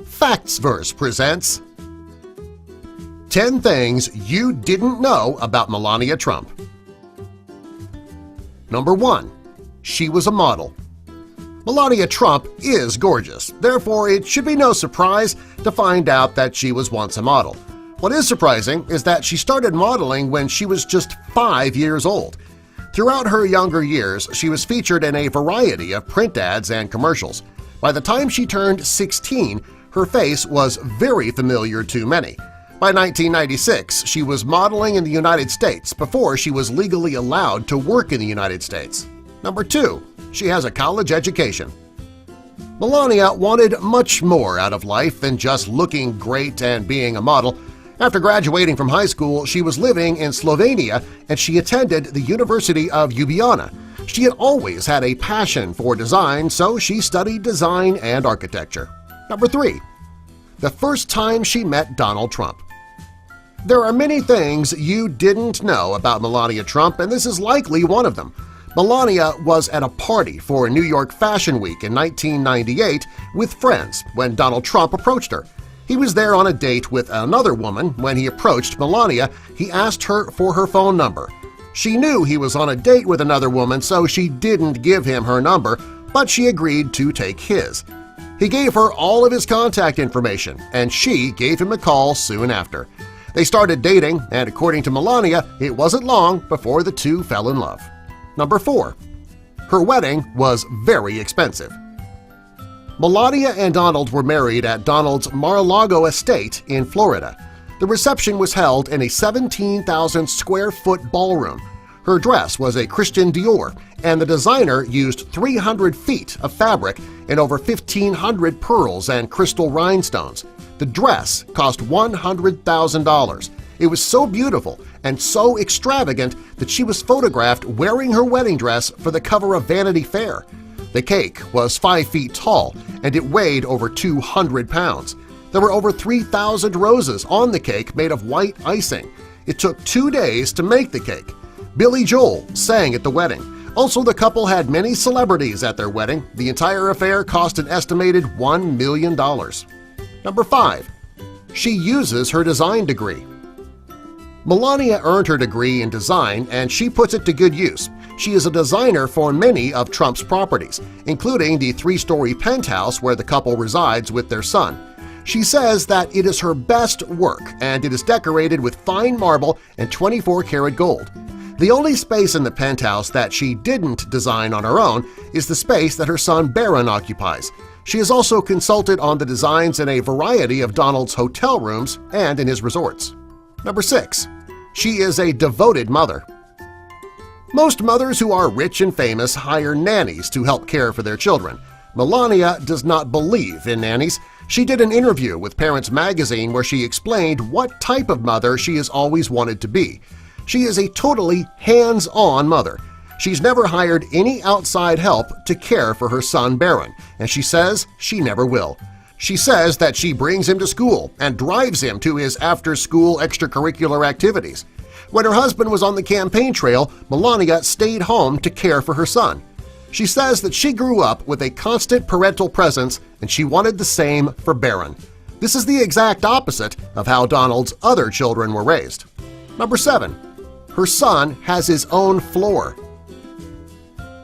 Factsverse presents 10 Things You Didn't Know About Melania Trump. Number 1. She was a model. Melania Trump is gorgeous, therefore it should be no surprise to find out that she was once a model. What is surprising is that she started modeling when she was just 5 years old. Throughout her younger years, she was featured in a variety of print ads and commercials. By the time she turned 16, her face was very familiar to many. By 1996, she was modeling in the United States before she was legally allowed to work in the United States. Number 2. She has a college education. Melania wanted much more out of life than just looking great and being a model. After graduating from high school, she was living in Slovenia and she attended the University of Ljubljana. She had always had a passion for design, so she studied design and architecture. Number 3. The first time she met Donald Trump. There are many things you didn't know about Melania Trump, and this is likely one of them. Melania was at a party for New York Fashion Week in 1998 with friends when Donald Trump approached her. He was there on a date with another woman. When he approached Melania, he asked her for her phone number. She knew he was on a date with another woman, so she didn't give him her number, but she agreed to take his. He gave her all of his contact information, and she gave him a call soon after. They started dating, and according to Melania, it wasn't long before the two fell in love. Number 4. Her wedding was very expensive. Melania and Donald were married at Donald's Mar-a-Lago estate in Florida. The reception was held in a 17,000-square-foot ballroom. Her dress was a Christian Dior, and the designer used 300 feet of fabric and over 1,500 pearls and crystal rhinestones. The dress cost $100,000. It was so beautiful and so extravagant that she was photographed wearing her wedding dress for the cover of Vanity Fair. The cake was 5 feet tall and it weighed over 200 pounds. There were over 3,000 roses on the cake made of white icing. It took 2 days to make the cake. Billy Joel sang at the wedding. Also, the couple had many celebrities at their wedding. The entire affair cost an estimated $1 million. Number 5. She uses her design degree. Melania earned her degree in design and she puts it to good use. She is a designer for many of Trump's properties, including the 3-story penthouse where the couple resides with their son. She says that it is her best work and it is decorated with fine marble and 24-karat gold. The only space in the penthouse that she didn't design on her own is the space that her son Barron occupies. She has also consulted on the designs in a variety of Donald's hotel rooms and in his resorts. Number 6. She is a devoted mother. Most mothers who are rich and famous hire nannies to help care for their children. Melania does not believe in nannies. She did an interview with Parents Magazine where she explained what type of mother she has always wanted to be. She is a totally hands-on mother. She's never hired any outside help to care for her son Barron, and she says she never will. She says that she brings him to school and drives him to his after-school extracurricular activities. When her husband was on the campaign trail, Melania stayed home to care for her son. She says that she grew up with a constant parental presence and she wanted the same for Barron. This is the exact opposite of how Donald's other children were raised. Number 7. Her son has his own floor.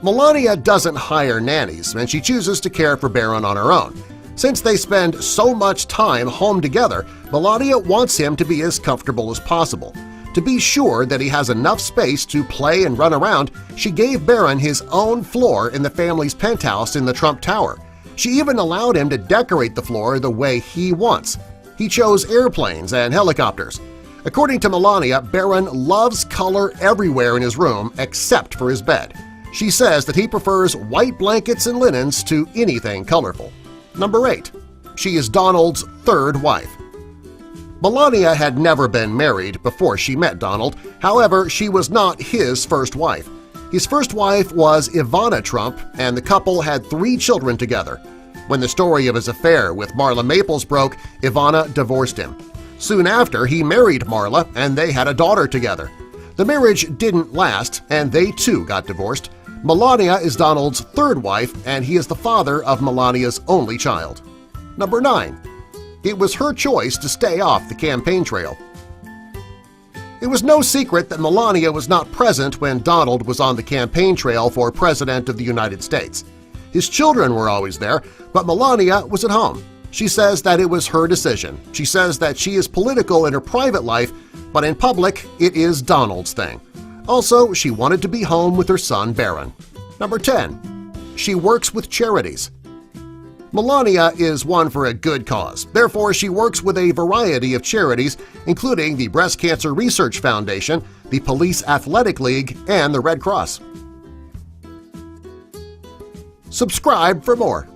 Melania doesn't hire nannies, and she chooses to care for Barron on her own. Since they spend so much time home together, Melania wants him to be as comfortable as possible. To be sure that he has enough space to play and run around, she gave Barron his own floor in the family's penthouse in the Trump Tower. She even allowed him to decorate the floor the way he wants. He chose airplanes and helicopters. According to Melania, Barron loves color everywhere in his room except for his bed. She says that he prefers white blankets and linens to anything colorful. Number 8. She is Donald's third wife. Melania had never been married before she met Donald. However, she was not his first wife. His first wife was Ivana Trump, and the couple had 3 children together. When the story of his affair with Marla Maples broke, Ivana divorced him. Soon after, he married Marla, and they had a daughter together. The marriage didn't last, and they too got divorced. Melania is Donald's third wife, and he is the father of Melania's only child. Number 9. It was her choice to stay off the campaign trail. It was no secret that Melania was not present when Donald was on the campaign trail for President of the United States. His children were always there, but Melania was at home. She says that it was her decision. She says that she is political in her private life, but in public it is Donald's thing. Also, she wanted to be home with her son Barron. Number 10. She works with charities. Melania is one for a good cause. Therefore, she works with a variety of charities, including the Breast Cancer Research Foundation, the Police Athletic League, and the Red Cross. Subscribe for more.